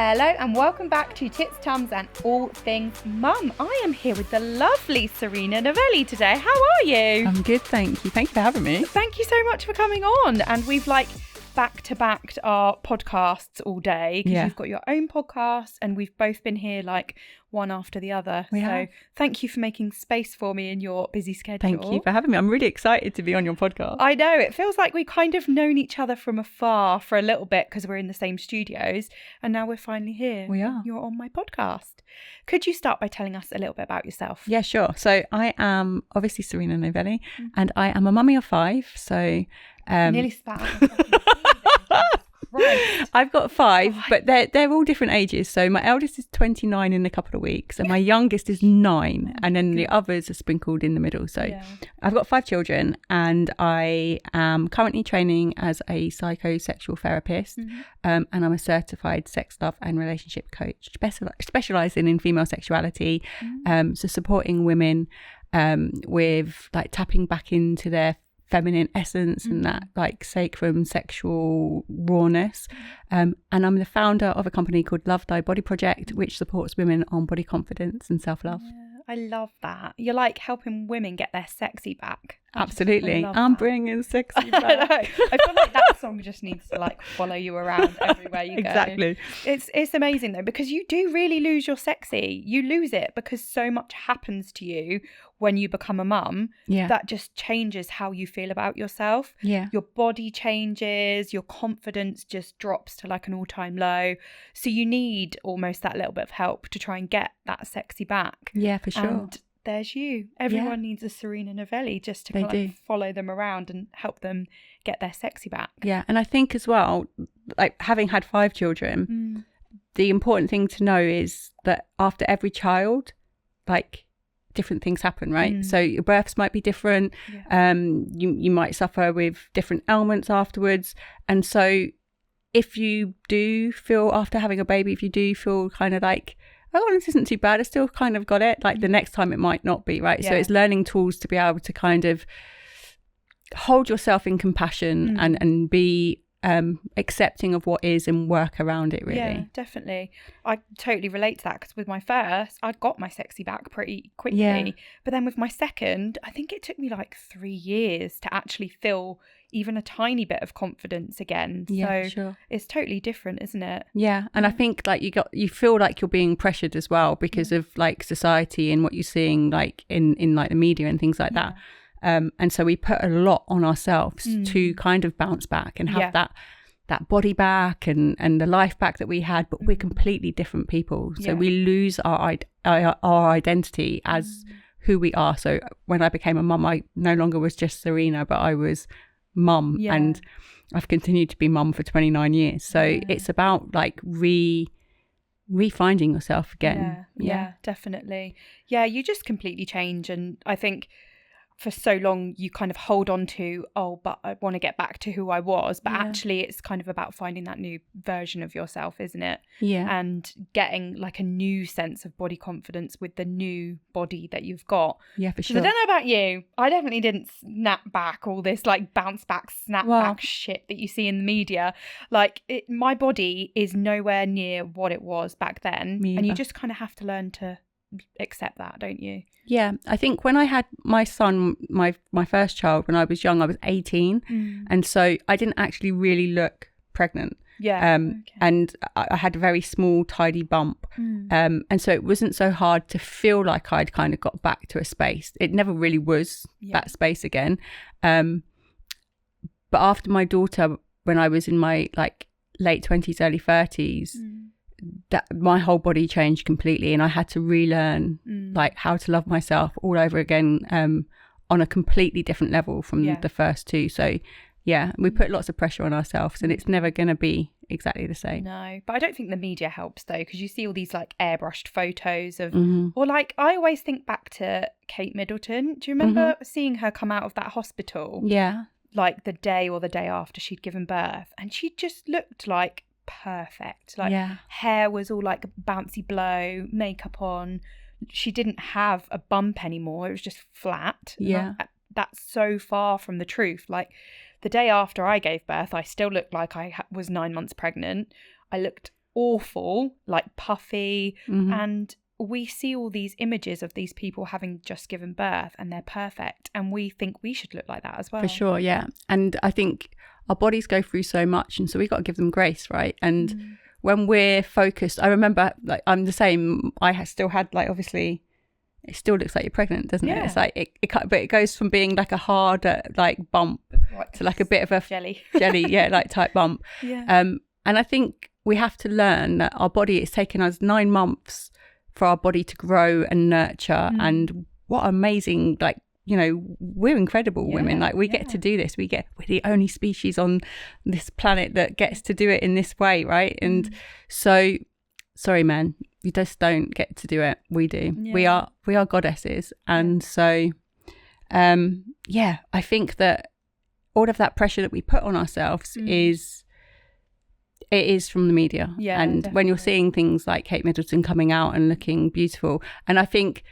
Hello and welcome back to Tits, Tums and All Things Mum. I am here with the lovely Serena Novelli today. How are you? I'm good, thank you. Thank you for having me. Thank you so much for coming on. And we've back-to-backed our podcasts all day because you've got your own podcast and we've both been here one after the other. So thank you for making space for me in your busy schedule. Thank you for having me. I'm really excited to be on your podcast. I know. It feels like we've kind of known each other from afar for a little bit because we're in the same studios and now we're finally here. We are. You're on my podcast. Could you start by telling us a little bit about yourself? Yeah, sure. So I am obviously Serena Novelli and I am a mummy of 5. So nearly spat. Right. I've got 5, but they're all different ages. So my eldest is 29 in a couple of weeks and my youngest is 9 and then the others are sprinkled in the middle. So I've got 5 children and I am currently training as a psychosexual therapist and I'm a certified sex, love and relationship coach specialising in female sexuality, so supporting women with tapping back into their feminine essence and that sacrum sexual rawness, and I'm the founder of a company called Love Thy Body Project, which supports women on body confidence and self-love. I love that. You're helping women get their sexy back. Absolutely. I'm bringing sexy back. I feel like that song just needs to follow you around everywhere you go. Exactly. It's amazing though, because you do really lose your sexy. You lose it because so much happens to you when you become a mum. That just changes how you feel about yourself. Your body changes, your confidence just drops to an all-time low. So you need almost that little bit of help to try and get that sexy back. Yeah, for sure. And there's you. Everyone needs a Serena Novelli just to follow them around and help them get their sexy back. Yeah, and I think as well, having had 5 children, the important thing to know is that after every child, different things happen, right? So your births might be different. You might suffer with different ailments afterwards. And so if you do feel after having a baby, if you do feel kind of oh, this isn't too bad, I still kind of got it, the next time it might not be, right? So it's learning tools to be able to kind of hold yourself in compassion and be accepting of what is and work around it, really. Yeah, definitely. I totally relate to that because with my first, I got my sexy back pretty quickly. But then with my second, I think it took me 3 years to actually feel even a tiny bit of confidence again. So it's totally different, isn't it? Yeah, and I think you feel like you're being pressured as well because of society and what you're seeing in the media and things like that. And so we put a lot on ourselves to kind of bounce back and have that body back and the life back that we had, but we're completely different people. So we lose our identity as who we are. So when I became a mum, I no longer was just Serena, but I was mum, and I've continued to be mum for 29 years. So it's about refinding yourself again. Yeah, definitely. Yeah, you just completely change. And I think for so long you kind of hold on to, but I want to get back to who I was, but actually it's kind of about finding that new version of yourself, isn't it? And getting a new sense of body confidence with the new body that you've got. For sure. I don't know about you, I definitely didn't snap back all this bounce back, snap back shit that you see in the media. My body is nowhere near what it was back then. And you just kind of have to learn to accept that, don't you? Yeah, I think when I had my son, my first child, when I was young, I was 18, and so I didn't actually really look pregnant. And I had a very small, tidy bump, and so it wasn't so hard to feel like I'd kind of got back to a space. It never really was that space again. But after my daughter, when I was in my late 20s, early 30s. That my whole body changed completely and I had to relearn how to love myself all over again, on a completely different level from the first 2. So we put lots of pressure on ourselves and it's never going to be exactly the same. No, but I don't think the media helps though, because you see all these airbrushed photos of or I always think back to Kate Middleton. Do you remember seeing her come out of that hospital the day or the day after she'd given birth, and she just looked perfect, hair was all bouncy blow, makeup on, she didn't have a bump anymore, it was just flat. That's so far from the truth. The day after I gave birth, I still looked like I was 9 months pregnant. I looked awful, like puffy, and we see all these images of these people having just given birth and they're perfect, and we think we should look like that as well. For sure, yeah. And I think our bodies go through so much, and so we got to give them grace, right? And when we're focused, I remember, like, I'm the same. I still had, like, obviously, it still looks like you're pregnant, doesn't it? It's like but it goes from being like a hard like bump to like a bit of a jelly, like type bump. And I think we have to learn that our body, it's taken us 9 months for our body to grow and nurture. And what amazing, like, you know, we're incredible women. Like, we get to do this. We're the only species on this planet that gets to do it in this way, right? And so, sorry, man, you just don't get to do it. We do. We are goddesses. And so, I think that all of that pressure that we put on ourselves is from the media. And definitely. When you're seeing things like Kate Middleton coming out and looking beautiful, and I think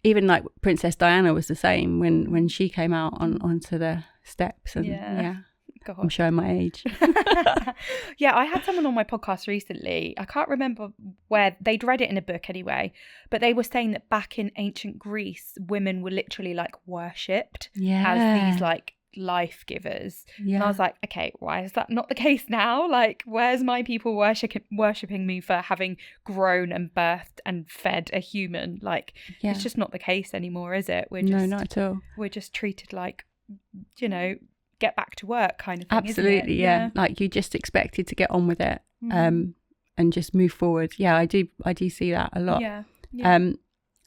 even like Princess Diana was the same when she came out onto the steps. And God. I'm showing my age. I had someone on my podcast recently. I can't remember where, they'd read it in a book anyway, but they were saying that back in ancient Greece, women were literally like worshipped as these like life givers. And I was like, okay, why is that not the case now? Like, where's my people worshipping me for having grown and birthed and fed a human? Like, it's just not the case anymore, is it? No, not at all. We're just treated like, you know, get back to work kind of thing. Absolutely, isn't it? Like, you just expected to get on with it and just move forward. I do see that a lot. And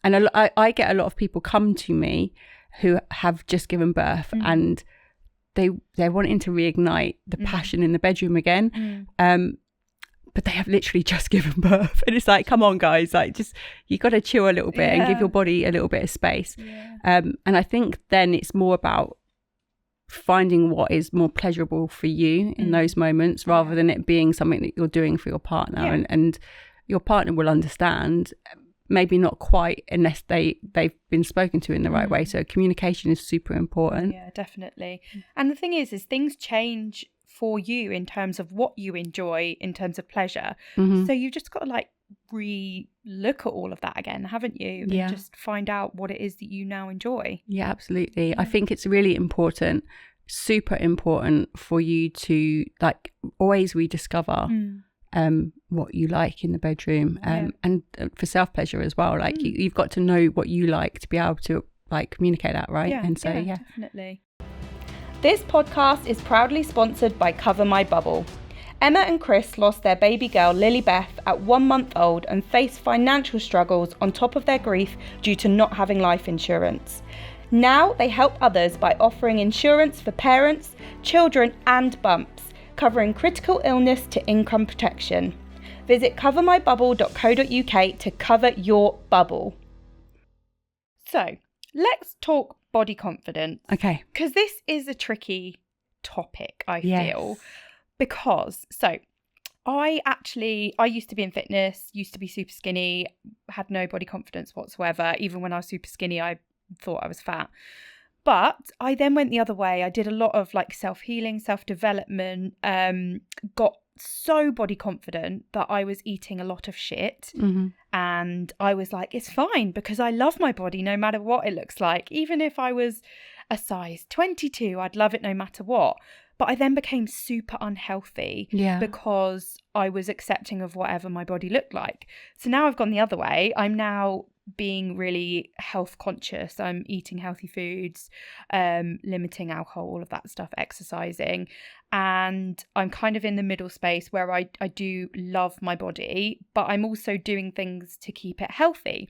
I get a lot of people come to me who have just given birth and they're wanting to reignite the passion in the bedroom again, but they have literally just given birth, and it's like, come on guys, like, just, you got to chill a little bit and give your body a little bit of space. And I think then it's more about finding what is more pleasurable for you in those moments, rather than it being something that you're doing for your partner. And your partner will understand, maybe not quite unless they've been spoken to in the right way. So communication is super important. Yeah, definitely. And the thing is things change for you in terms of what you enjoy, in terms of pleasure. So you've just got to like re-look at all of that again, haven't you? And just find out what it is that you now enjoy. Yeah, absolutely. I think it's really important, super important, for you to like always rediscover what you like in the bedroom, and for self-pleasure as well. Like, you've got to know what you like to be able to like communicate that, right? And so definitely. This podcast is proudly sponsored by Cover My Bubble. Emma and Chris lost their baby girl Lily Beth at 1 month old and faced financial struggles on top of their grief due to not having life insurance. Now they help others by offering insurance for parents, children and bumps, covering critical illness to income protection. Visit covermybubble.co.uk to cover your bubble. So, let's talk body confidence. Okay. Because this is a tricky topic, I feel. Because, so, I used to be in fitness, used to be super skinny, had no body confidence whatsoever. Even when I was super skinny, I thought I was fat. But I then went the other way. I did a lot of like self-healing, self-development, got so body confident that I was eating a lot of shit. And I was like, it's fine because I love my body no matter what it looks like. Even if I was a size 22, I'd love it no matter what. But I then became super unhealthy because I was accepting of whatever my body looked like. So now I've gone the other way. I'm now being really health conscious. I'm eating healthy foods, limiting alcohol, all of that stuff, exercising. And I'm kind of in the middle space where I do love my body, but I'm also doing things to keep it healthy.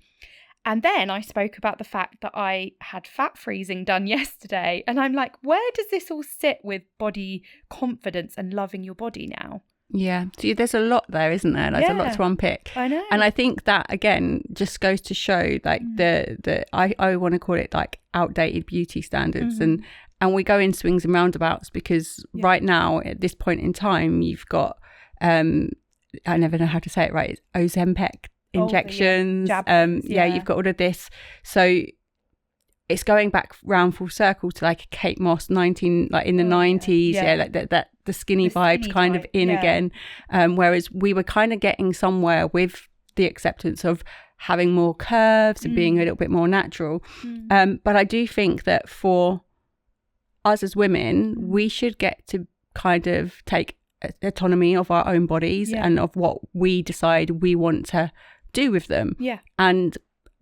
And then I spoke about the fact that I had fat freezing done yesterday. And I'm like, where does this all sit with body confidence and loving your body now? Yeah. So there's a lot there, isn't there? There's a lot to unpick. I know. And I think that, again, just goes to show like I want to call it like outdated beauty standards. And we go in swings and roundabouts because right now at this point in time, you've got, I never know how to say it right, it's Ozempic injections. You've got all of this. So it's going back round full circle to like Kate Moss in the 90s, like that the skinny vibes kind of in again, whereas we were kind of getting somewhere with the acceptance of having more curves and being a little bit more natural. But I do think that for us as women, we should get to kind of take autonomy of our own bodies and of what we decide we want to do with them. And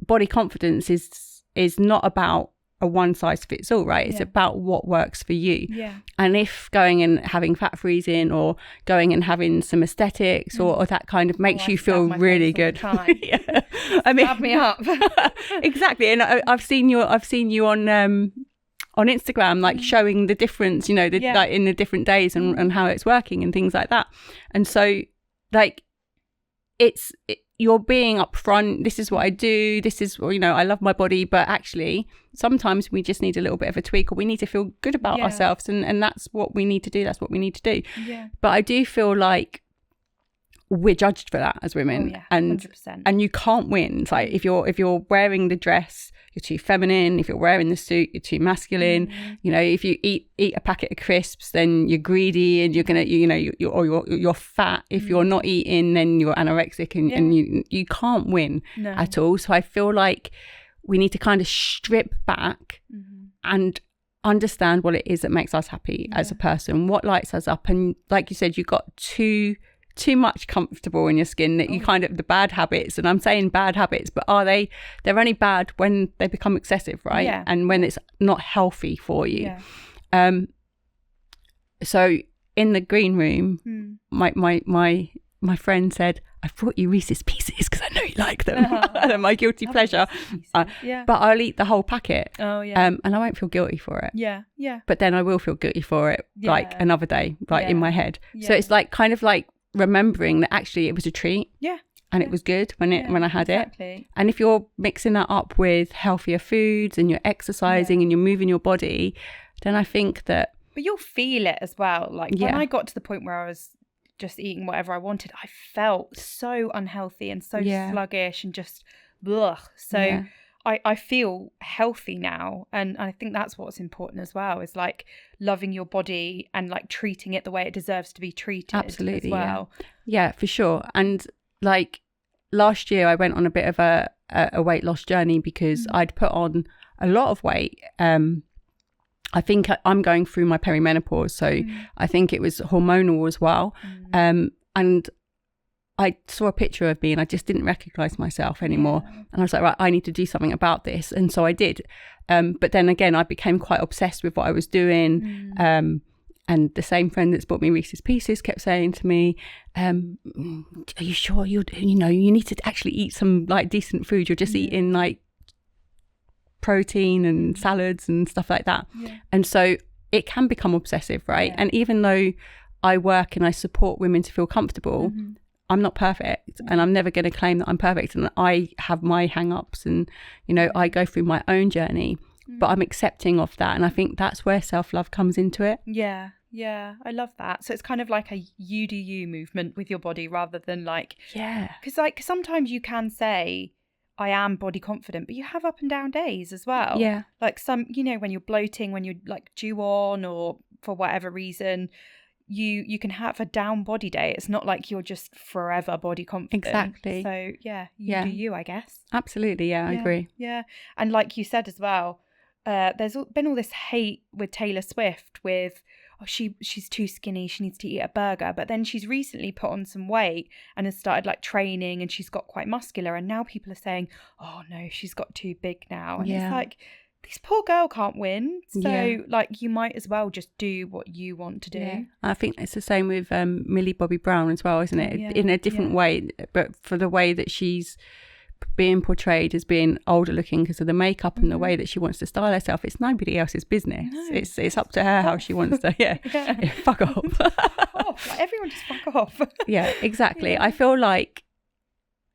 body confidence is not about a one size fits all, right? It's about what works for you. And if going and having fat freezing or going and having some aesthetics or that kind of makes you feel really good. I mean, Stab me up. Exactly. And I've seen you on Instagram, like showing the difference, you know, like in the different days and how it's working and things like that. And so like you're being upfront. This is what I do. This is, you know, I love my body, but actually sometimes we just need a little bit of a tweak, or we need to feel good about ourselves. And that's what we need to do. That's what we need to do. But I do feel like we're judged for that as women, and 100%. And you can't win. It's like if you're wearing the dress, you're too feminine. If you're wearing the suit, you're too masculine. You know, if you eat a packet of crisps, then you're greedy and you're gonna, you know, you're fat. If you're not eating, then you're anorexic, and you can't win at all. So I feel like we need to kind of strip back and understand what it is that makes us happy as a person, what lights us up. And like you said, you got too much comfortable in your skin, that you kind of, the bad habits, and I'm saying bad habits, but they're only bad when they become excessive, right? And when it's not healthy for you. So in the green room, my friend said, I brought you Reese's Pieces because I know you like them. They're my guilty pleasure. But I'll eat the whole packet. And I won't feel guilty for it. But then I will feel guilty for it like another day, like in my head. So it's like kind of like remembering that actually it was a treat. And it was good when I had it. And if you're mixing that up with healthier foods and you're exercising and you're moving your body, then I think that... But you'll feel it as well. Like when I got to the point where I was just eating whatever I wanted, I felt so unhealthy and so sluggish and just blech. So I feel healthy now, and I think that's what's important as well, is like loving your body and like treating it the way it deserves to be treated. Absolutely, as well. Yeah, for sure. And like last year I went on a bit of a weight loss journey because I'd put on a lot of weight. I think I'm going through my perimenopause, so I think it was hormonal as well. And I saw a picture of me and I just didn't recognize myself anymore. And I was like, right, I need to do something about this. And so I did. But then again, I became quite obsessed with what I was doing. And the same friend that's bought me Reese's Pieces kept saying to me, are you sure you need to actually eat some like decent food? You're just eating like protein and salads and stuff like that. And so it can become obsessive, right? And even though I work and I support women to feel comfortable, I'm not perfect, and I'm never going to claim that I'm perfect, and I have my hang-ups, and you know, I go through my own journey, but I'm accepting of that. And I think that's where self-love comes into it. I love that. So it's kind of like a you do you movement with your body, rather than like, because like sometimes you can say I am body confident, but you have up and down days as well. Like some, you know, when you're bloating, when you're like due on, or for whatever reason, you can have a down body day. It's not like you're just forever body confident. Exactly. So you do you, I guess. Absolutely. I agree. And like you said as well, there's been all this hate with Taylor Swift with, oh, she's too skinny, she needs to eat a burger. But then she's recently put on some weight and has started like training, and she's got quite muscular, and now people are saying, oh no, she's got too big now. And it's like, this poor girl can't win. So like, you might as well just do what you want to do. I think it's the same with Millie Bobby Brown as well, isn't it? In a different way, but for the way that she's being portrayed as being older looking because of the makeup and the way that she wants to style herself, it's nobody else's business. It's up to her how she wants to fuck off. Like, everyone just fuck off. Exactly. I feel like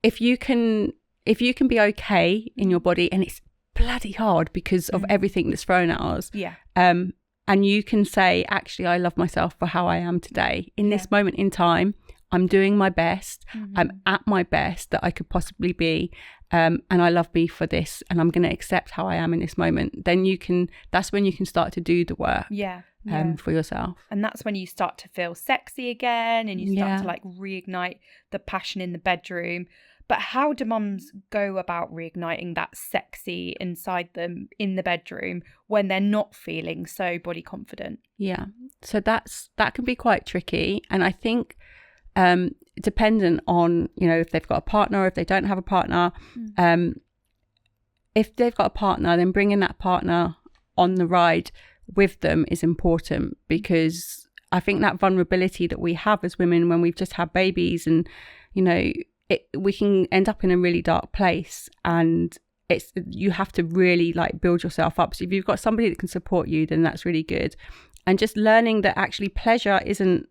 if you can be okay in your body, and it's bloody hard because of everything that's thrown at us, and you can say, actually, I love myself for how I am today in this moment in time. I'm doing my best. I'm at my best that I could possibly be, and I love me for this, and I'm going to accept how I am in this moment, then that's when you can start to do the work for yourself. And that's when you start to feel sexy again, and you start to like reignite the passion in the bedroom. But how do mums go about reigniting that sexy inside them in the bedroom when they're not feeling so body confident? Yeah, so that can be quite tricky. And I think dependent on, if they've got a partner or if they don't have a partner. If they've got a partner, then bringing that partner on the ride with them is important, because I think that vulnerability that we have as women when we've just had babies, and, we can end up in a really dark place, and you have to really like build yourself up. So if you've got somebody that can support you, then that's really good. And just learning that actually pleasure isn't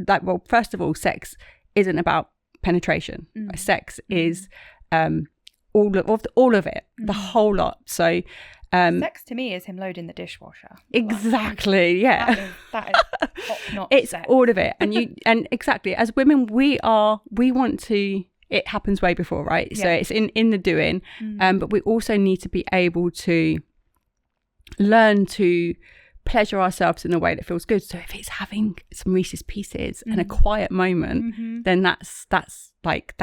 like, well, first of all, sex isn't about penetration. Sex is all of it, the whole lot. So sex to me is him loading the dishwasher. Exactly. Yeah. That is top-notch it's sex. all of it. And exactly, as women, we want to, it happens way before, right? Yeah. So it's in the doing. But we also need to be able to learn to pleasure ourselves in a way that feels good. So if it's having some Reese's Pieces and a quiet moment, then that's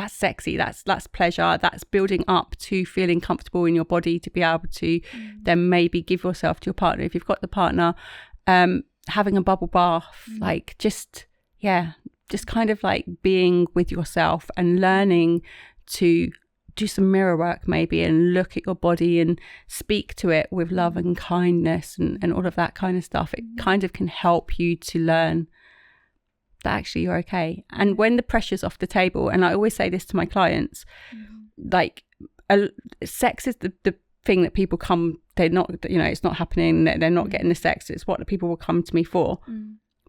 sexy, that's pleasure, that's building up to feeling comfortable in your body to be able to then maybe give yourself to your partner. If you've got the partner, having a bubble bath, like just kind of like being with yourself and learning to do some mirror work maybe, and look at your body and speak to it with love and kindness and all of that kind of stuff. It kind of can help you to learn that actually you're okay. And when the pressure's off the table, and I always say this to my clients, like sex is the thing that people come, they're not, it's not happening, they're not getting the sex, it's what the people will come to me for.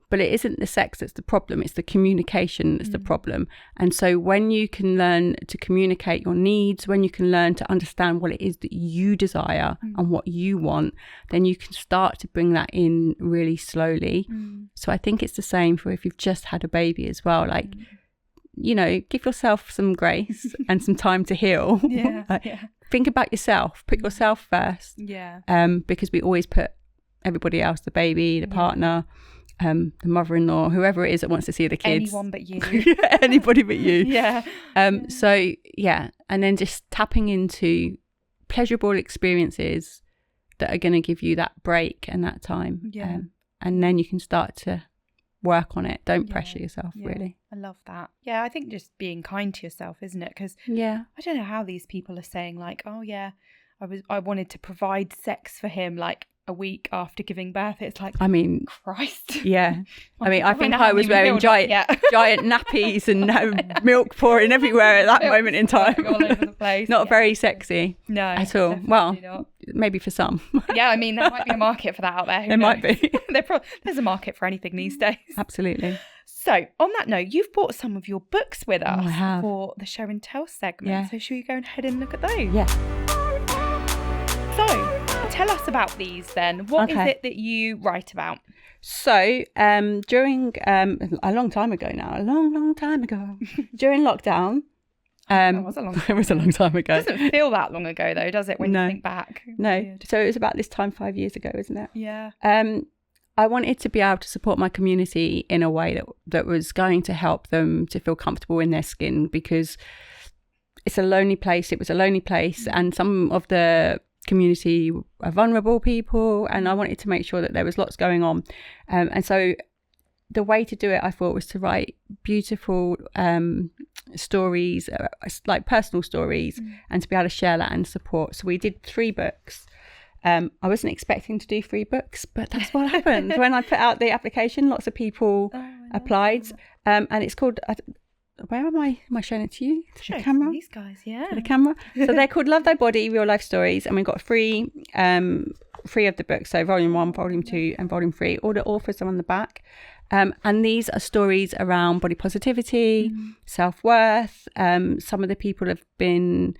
But it isn't the sex that's the problem, it's the communication that's the problem. And so when you can learn to communicate your needs, when you can learn to understand what it is that you desire and what you want, then you can start to bring that in really slowly. So I think it's the same for if you've just had a baby as well. Like, give yourself some grace and some time to heal. Think about yourself, put yourself first. Because we always put everybody else, the baby, the partner, the mother-in-law, whoever it is that wants to see the kids, anyone but you. Anybody but you. So and then just tapping into pleasurable experiences that are going to give you that break and that time, and then you can start to work on it. Don't pressure yourself, really. I love that. I think just being kind to yourself, isn't it? Because I don't know how these people are saying like, oh yeah, I wanted to provide sex for him like a week after giving birth. It's like, I mean, Christ. I think I was wearing giant nappies and milk pouring everywhere at that moment in time. All over the place. Not very sexy. No, at all. Well, not. Maybe for some. I mean, there might be a market for that out there. There might be. There's a market for anything these days. Absolutely. So on that note, you've brought some of your books with us for the show and tell segment. So should we go ahead and look at those? Yeah. So tell us about these then. What is it that you write about? So during a long time ago now, during lockdown. It was a long time ago. It doesn't feel that long ago though, does it, when you think back? No. Weird. So it was about this time 5 years ago, isn't it? Yeah. I wanted to be able to support my community in a way that was going to help them to feel comfortable in their skin, because it's a lonely place. It was a lonely place, and some of the community are vulnerable people, and I wanted to make sure that there was lots going on, and so the way to do it, I thought, was to write beautiful stories, like personal stories, and to be able to share that and support. So we did 3 books. I wasn't expecting to do 3 books, but that's what happened. When I put out the application, lots of people applied, and it's called, where am I showing it to you? To the camera? These guys, to the camera. So they're called Love Thy Body, Real Life Stories, and we've got 3 of the books, so volume 1, volume 2 and volume 3. All the authors are on the back, and these are stories around body positivity, self-worth. Some of the people have been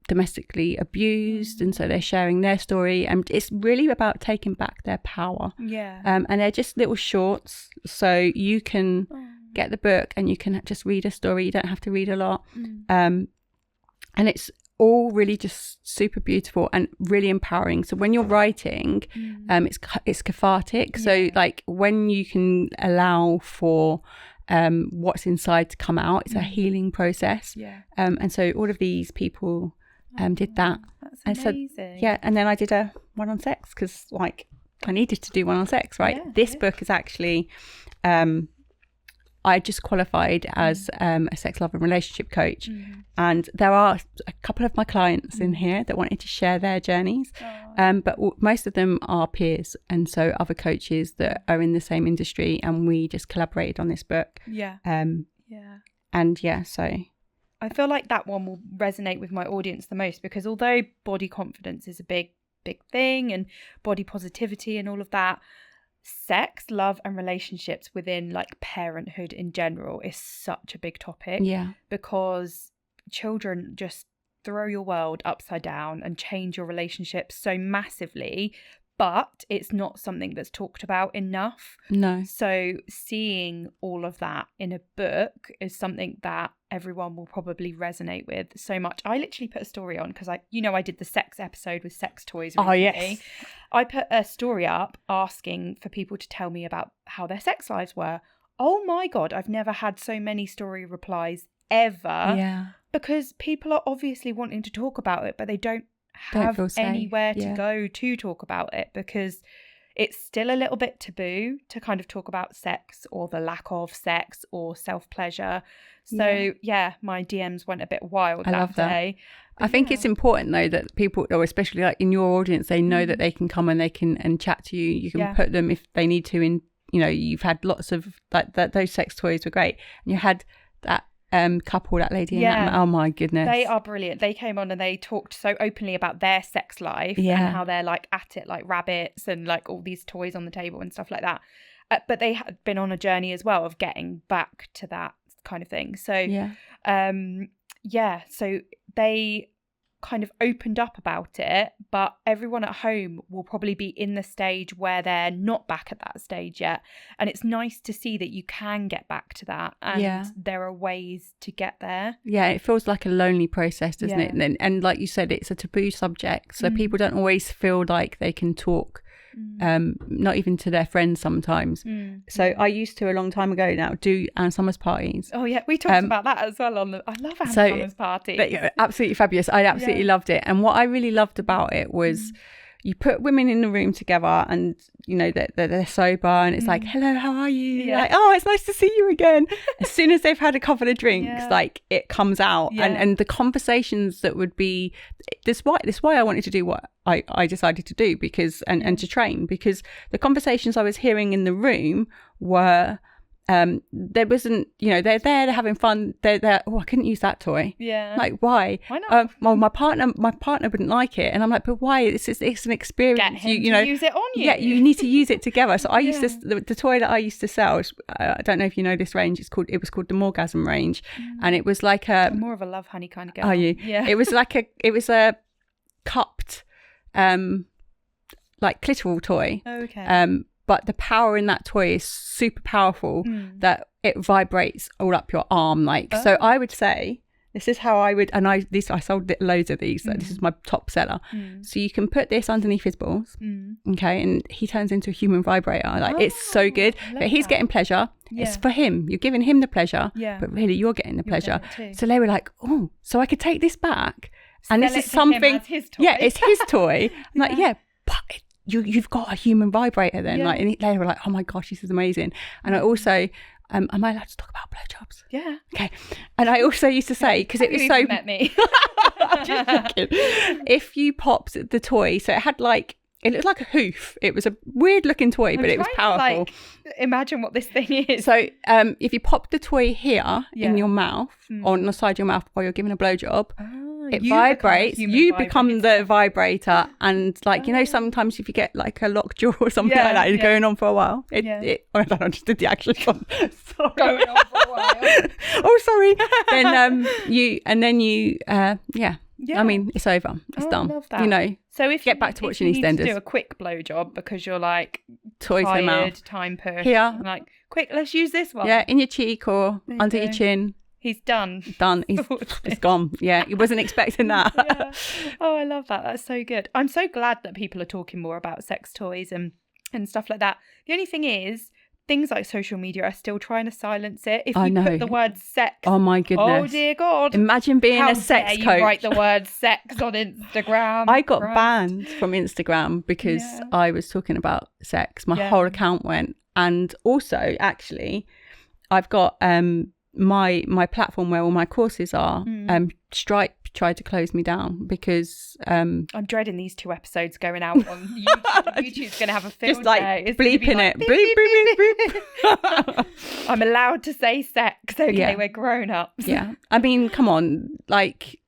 domestically abused, and so they're sharing their story, and it's really about taking back their power. And they're just little shorts, so you can get the book and you can just read a story. You don't have to read a lot. And it's all really just super beautiful and really empowering. So when you're writing, it's cathartic. So like when you can allow for what's inside to come out, it's a healing process. And so all of these people did that. That's amazing. And so, and then I did a one on sex, because like I needed to do one on sex, right? This book is actually I just qualified as a sex, love and relationship coach, and there are a couple of my clients in here that wanted to share their journeys, but most of them are peers, and so other coaches that are in the same industry, and we just collaborated on this book. So I feel like that one will resonate with my audience the most, because although body confidence is a big thing, and body positivity and all of that, sex, love and relationships within like parenthood in general is such a big topic, because children just throw your world upside down and change your relationships so massively, but it's not something that's talked about enough. So seeing all of that in a book is something that everyone will probably resonate with so much. I literally put a story on, because I did the sex episode with sex toys recently. I put a story up asking for people to tell me about how their sex lives were. Oh my God, I've never had so many story replies ever. Because people are obviously wanting to talk about it, but they don't have anywhere to go to talk about it, because it's still a little bit taboo to kind of talk about sex or the lack of sex or self-pleasure. So my DMs went a bit wild that day. I think it's important though that people, or especially like in your audience, they know that they can come and they can and chat to you. You can put them if they need to in, you've had lots of like those sex toys were great, and you had that couple, that lady, and that, oh my goodness, they are brilliant. They came on and they talked so openly about their sex life and how they're like at it like rabbits, and like all these toys on the table and stuff like that, but they had been on a journey as well of getting back to that kind of thing. So so they kind of opened up about it, but everyone at home will probably be in the stage where they're not back at that stage yet, and it's nice to see that you can get back to that, and there are ways to get there. It feels like a lonely process, doesn't it? And like you said, it's a taboo subject, so people don't always feel like they can talk, not even to their friends sometimes. So I used to, a long time ago now, do Anne Summers parties. We talked about that as well I love Anne Summers parties. Absolutely fabulous. I absolutely loved it, and what I really loved about it was you put women in the room together, and they're sober, and it's like, hello, how are you? Like, oh, it's nice to see you again. As soon as they've had a couple of drinks, like it comes out, and the conversations that would be this why I wanted to do what I decided to do, because and to train, because the conversations I was hearing in the room were there wasn't, they're there, they're having fun, they're there, I couldn't use that toy. Like, why not? Well, my partner wouldn't like it, and I'm like, but why? It's an experience. Get him to use it on you. You need to use it together. So I used to, the toy that I used to sell, I don't know if you know this range, it was called the Morgasm range, and it was like I'm more of a love honey kind of girl. Are you? It was a cupped like clitoral toy. But the power in that toy is super powerful, that it vibrates all up your arm. So I would say, this is how I would, and I sold loads of these. So this is my top seller. So you can put this underneath his balls, okay, and he turns into a human vibrator. It's so good. But he's getting pleasure. It's for him. You're giving him the pleasure, but really you're getting the pleasure. So they were like, oh, so I could take this back, and this is something. It's his toy. I'm like, but you've got a human vibrator then. And they were like, oh my gosh, this is amazing. And I also am I allowed to talk about blowjobs? Okay. And I also used to say, because it was so met me. Just joking. If you popped the toy, so it looked like a hoof. It was a weird looking toy, but it was powerful. Imagine what this thing is. So if you pop the toy here in your mouth, on the side of your mouth while you're giving a blowjob, it vibrates, you become the vibrator, and sometimes if you get like a lockjaw or something like that, it's going on for a while. I don't know, I just did the action shot. Going on for a while. Oh, sorry. I mean, it's over. It's done. I love that. So if get back to watching EastEnders. You need to do a quick blowjob because you're like tired, time push. Here, like quick, let's use this one. Yeah, in your cheek or under your chin. He's done. It's gone. Yeah, he wasn't expecting that. Yeah. Oh, I love that. That's so good. I'm so glad that people are talking more about sex toys and stuff like that. The only thing is, things like social media are still trying to silence it. If you put the word sex, oh my goodness, oh dear God, imagine being a sex coach. You write the word sex on Instagram. I got banned from Instagram because I was talking about sex. My whole account went. And also, actually, I've got my platform where all my courses are. Stripe tried to close me down because I'm dreading these 2 episodes going out on YouTube. YouTube's going to have a field just like day. It's bleeping like, it. Beep, beep, beep, beep. I'm allowed to say sex. Okay, we're grown ups. Yeah, I mean, come on, like,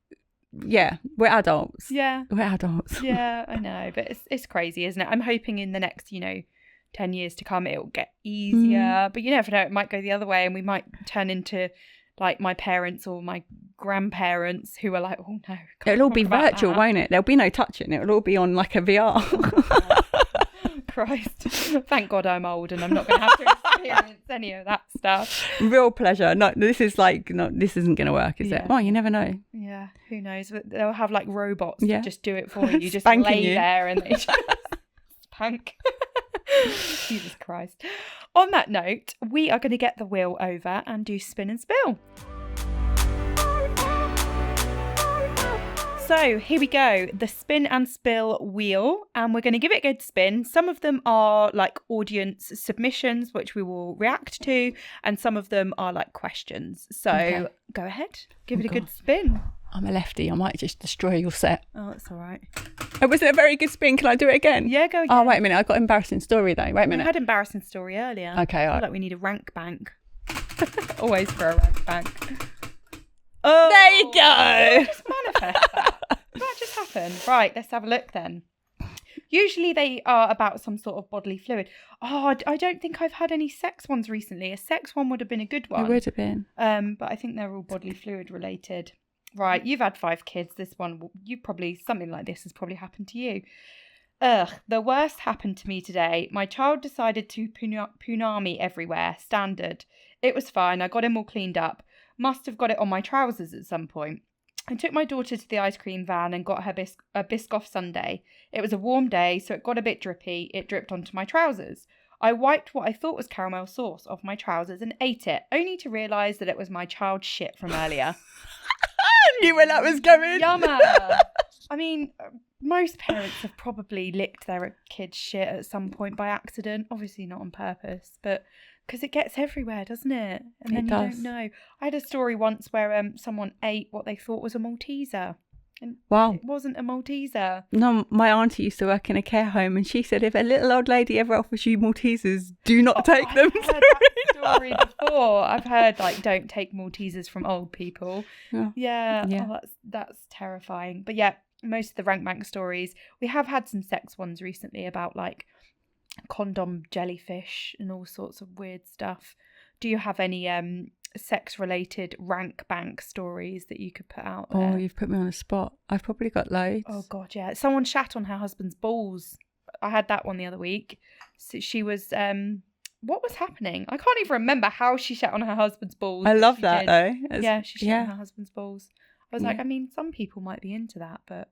yeah, we're adults. Yeah, we're adults. Yeah, I know, but it's crazy, isn't it? I'm hoping in the next 10 years to come it'll get easier, but you never know, it might go the other way and we might turn into like my parents or my grandparents who are like, oh no, it'll all be virtual, won't it? There'll be no touching. It'll all be on like a VR. Christ, thank God I'm old and I'm not going to have to experience any of that stuff. Real pleasure. No, this isn't going to work, is it? Well, you never know. Yeah, who knows? They'll have like robots that just do it for you. You just Spanking lay there and they just spank. Jesus Christ. On that note, we are going to get the wheel over and do spin and spill. So here we go, the spin and spill wheel, and we're going to give it a good spin. Some of them are like audience submissions, which we will react to, and some of them are like questions. So go ahead, give it a good spin. I'm a lefty. I might just destroy your set. Oh, that's all right. It wasn't a very good spin. Can I do it again? Yeah, go again. Oh, wait a minute. I got an embarrassing story though. Wait a minute. We had an embarrassing story earlier. Okay, all right. I feel like we need a rank bank. Always for a rank bank. Oh, there you go. Just manifest that. That just happened. Right, let's have a look then. Usually they are about some sort of bodily fluid. Oh, I don't think I've had any sex ones recently. A sex one would have been a good one. It would have been. But I think they're all bodily fluid related. Right, you've had 5 kids. This one, something like this has probably happened to you. Ugh, the worst happened to me today. My child decided to punami everywhere. Standard. It was fine. I got him all cleaned up. Must have got it on my trousers at some point. I took my daughter to the ice cream van and got her a Biscoff sundae. It was a warm day, so it got a bit drippy. It dripped onto my trousers. I wiped what I thought was caramel sauce off my trousers and ate it, only to realise that it was my child's shit from earlier. I knew where that was going. Yummer. I mean, most parents have probably licked their kid's shit at some point by accident. Obviously not on purpose, but because it gets everywhere, doesn't it? And then you don't know. I had a story once where someone ate what they thought was a Malteser. And it wasn't a Malteser. No, my auntie used to work in a care home and she said if a little old lady ever offers you Maltesers, do not take them. I've heard that story before. I've heard like don't take Maltesers from old people. Yeah. Oh, that's terrifying. But yeah, most of the rank bank stories. We have had some sex ones recently about like condom jellyfish and all sorts of weird stuff. Do you have any sex related rank bank stories that you could put out there? Oh, you've put me on a spot. I've probably got loads. Oh god, yeah. Someone shat on her husband's balls. I had that one the other week. So she was what was happening? I can't even remember how she shat on her husband's balls. I love that though. Yeah, she shat on her husband's balls. I was like, I mean, some people might be into that, but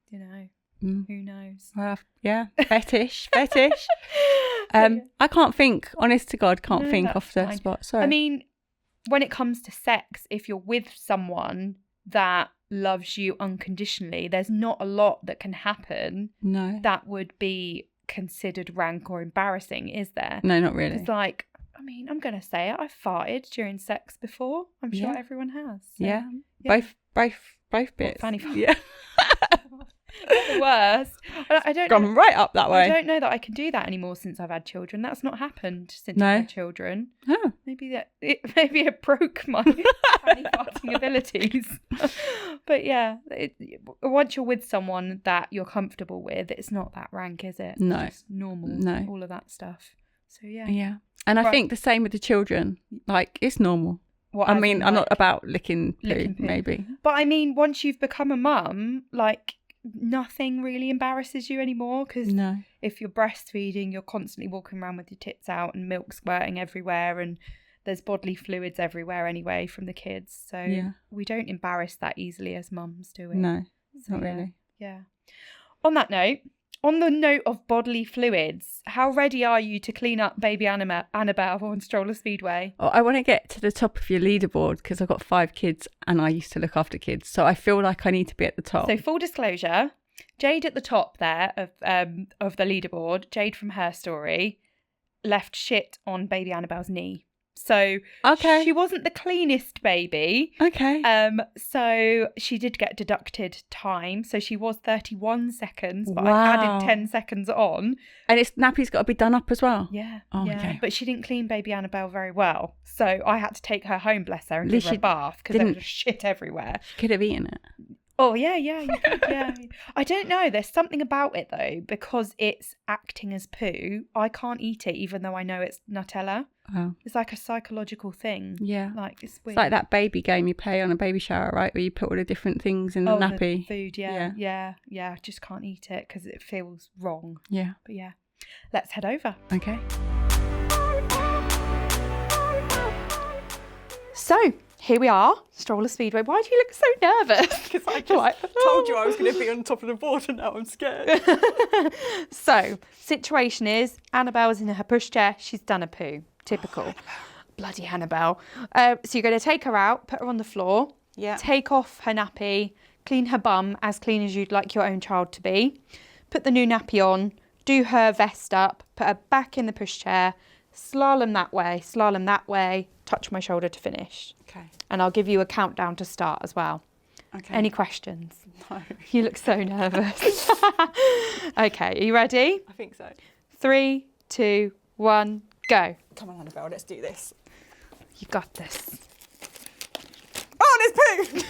you know, who knows? Well, yeah, fetish. I can't think, honest to God, think off the spot. Sorry. I mean, when it comes to sex, if you're with someone that loves you unconditionally, there's not a lot that can happen that would be considered rank or embarrassing, is there? No, not really. It's like, I mean, I'm going to say it. I've farted during sex before. I'm sure everyone has. So, yeah. Both bits. Fanny fart. Yeah. Not the worst. I don't gone right up that way. I don't know that I can do that anymore since I've had children. That's not happened since I've had children. Oh. Maybe it broke my fanny farting abilities. But yeah, once you're with someone that you're comfortable with, it's not that rank, is it? No. It's just normal. All of that stuff. So yeah. Yeah. And I think the same with the children. Like, it's normal. I mean, I'm not about licking poo, maybe. But I mean, once you've become a mum, like, nothing really embarrasses you anymore, because if you're breastfeeding, you're constantly walking around with your tits out and milk squirting everywhere, and there's bodily fluids everywhere anyway from the kids. So we don't embarrass that easily as mums, do we? No, not really. Yeah. On that note, on the note of bodily fluids, how ready are you to clean up baby Annabelle on Stroller Speedway? Oh, I want to get to the top of your leaderboard because I've got 5 kids and I used to look after kids. So I feel like I need to be at the top. So full disclosure, Jade at the top there of the leaderboard, Jade from her story, left shit on baby Annabelle's knee. So she wasn't the cleanest baby. Okay. So she did get deducted time. So she was 31 seconds, but I added 10 seconds on. And nappy's got to be done up as well? Yeah. Oh, yeah. okay. But she didn't clean baby Annabelle very well. So I had to take her home, bless her, and give her a bath because there was shit everywhere. She could have eaten it. Oh, yeah, you could, yeah. I don't know. There's something about it, though, because it's acting as poo. I can't eat it, even though I know it's Nutella. Oh. It's like a psychological thing. Yeah. Like, it's weird. It's like that baby game you play on a baby shower, right? Where you put all the different things in the nappy. The food, yeah. I just can't eat it because it feels wrong. Yeah. But yeah, let's head over. Okay. So, here we are, Stroller Speedway. Why do you look so nervous? Because I just told you I was going to be on top of the board and now I'm scared. So, situation is, Annabelle's in her pushchair. She's done a poo. Typical. Oh, Bloody Annabelle. So you're going to take her out, put her on the floor, take off her nappy, clean her bum as clean as you'd like your own child to be, put the new nappy on, do her vest up, put her back in the pushchair, slalom that way, touch my shoulder to finish. Okay. And I'll give you a countdown to start as well. Okay. Any questions? No. You look so nervous. Okay, are you ready? I think so. 3, 2, 1, go. Come on, Annabelle, let's do this. You got this. Oh, there's poo!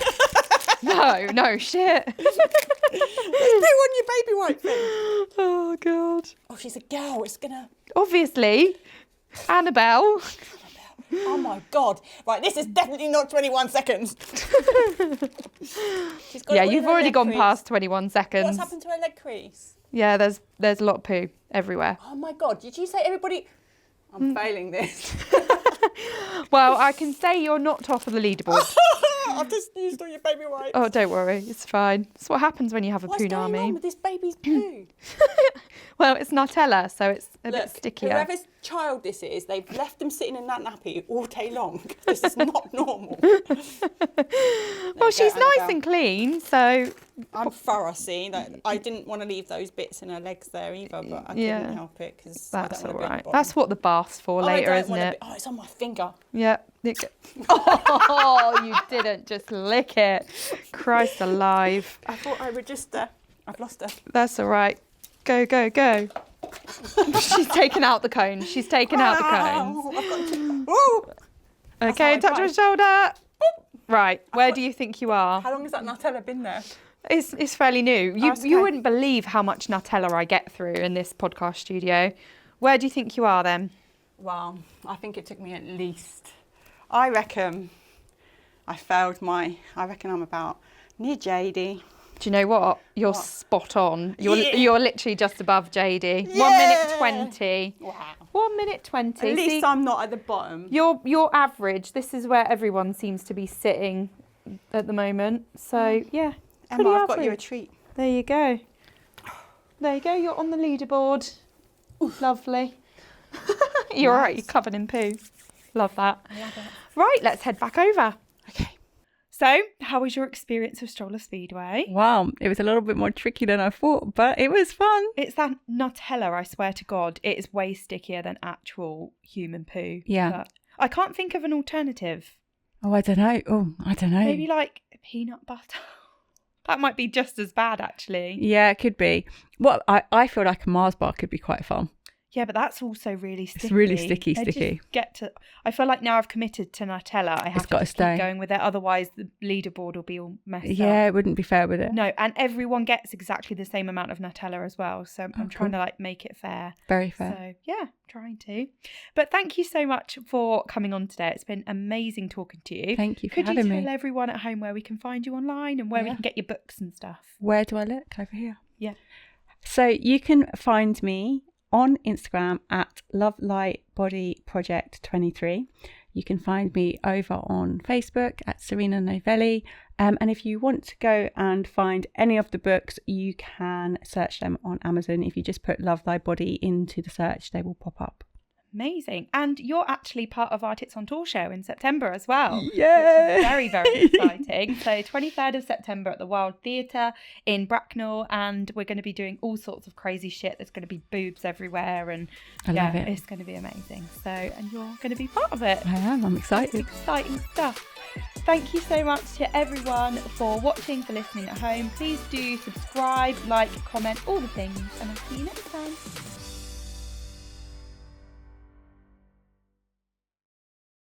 No, shit. There's poo on your baby wipe thing. Oh, God. Oh, she's a girl. It's gonna... Obviously. Annabelle. Oh, my God. Right, this is definitely not 21 seconds. Yeah, you've already gone past 21 seconds. What's happened to her leg crease? Yeah, there's a lot of poo everywhere. Oh, my God. Did you say everybody... I'm failing this. Well, I can say you're not top of the leaderboard. I've just used all your baby wipes. Oh, don't worry. It's fine. It's what happens when you have a What's poonami. going on with this baby's poo? Well, it's Nutella, so it's a bit stickier. Whoever's child this is, they've left them sitting in that nappy all day long. This is not normal. Well, she's nice and clean, so... I'm thorough, see. I didn't want to leave those bits in her legs there either, but I couldn't help it because that's all right. That's what the bath's for later, isn't it? Oh, it's on my finger. Yeah. Oh, you didn't just lick it. Christ alive. I thought I would just... I've lost her. That's all right. Go, go, go. She's taken out the cone. She's taken out the cones. I've got to... Woo! Okay, touch my shoulder. Right, where do you think you are? How long has that Nutella been there? It's fairly new. You wouldn't believe how much Nutella I get through in this podcast studio. Where do you think you are then? Well, I think it took me at least... I reckon I'm about near JD. Do you know what? You're spot on. You're literally just above JD. Yeah. 1 minute 20. Wow. 1 minute 20. At least I'm not at the bottom. You're average. This is where everyone seems to be sitting at the moment. So, yeah. Emma, I've got you a treat. There you go. There you go. You're on the leaderboard. Oof. Lovely. You're all right. You're covered in poo. Love that. I love it. Right, let's head back over. Okay. So, how was your experience of Stroller Speedway? Wow, it was a little bit more tricky than I thought, but it was fun. It's that Nutella, I swear to God. It is way stickier than actual human poo. Yeah. But I can't think of an alternative. Oh, I don't know. Maybe like peanut butter. That might be just as bad, actually. Yeah, it could be. Well, I feel like a Mars bar could be quite fun. Yeah, but that's also really sticky. It's really sticky. I feel like now I've committed to Nutella, I have to keep going with it. Otherwise, the leaderboard will be all messed up. Yeah, it wouldn't be fair with it. No, and everyone gets exactly the same amount of Nutella as well. So I'm trying to make it fair. Very fair. So yeah, trying to. But thank you so much for coming on today. It's been amazing talking to you. Thank you for having me. Could you tell everyone at home where we can find you online and where we can get your books and stuff? Where do I look? Over here. Yeah. So you can find me on Instagram at lovelightbodyproject23. You can find me over on Facebook at Serena Novelli. And if you want to go and find any of the books, you can search them on Amazon. If you just put Love Thy Body into the search, they will pop up. Amazing. And you're actually part of our Tits on Tour show in September as well. Yeah. Which is very, very exciting. So 23rd of September at the Wild Theatre in Bracknell, and we're going to be doing all sorts of crazy shit. There's going to be boobs everywhere, and I love it. It's going to be amazing. So, and you're going to be part of it. I am. I'm excited. It's exciting stuff. Thank you so much to everyone for watching, for listening at home. Please do subscribe, like, comment, all the things, and I'll see you next time.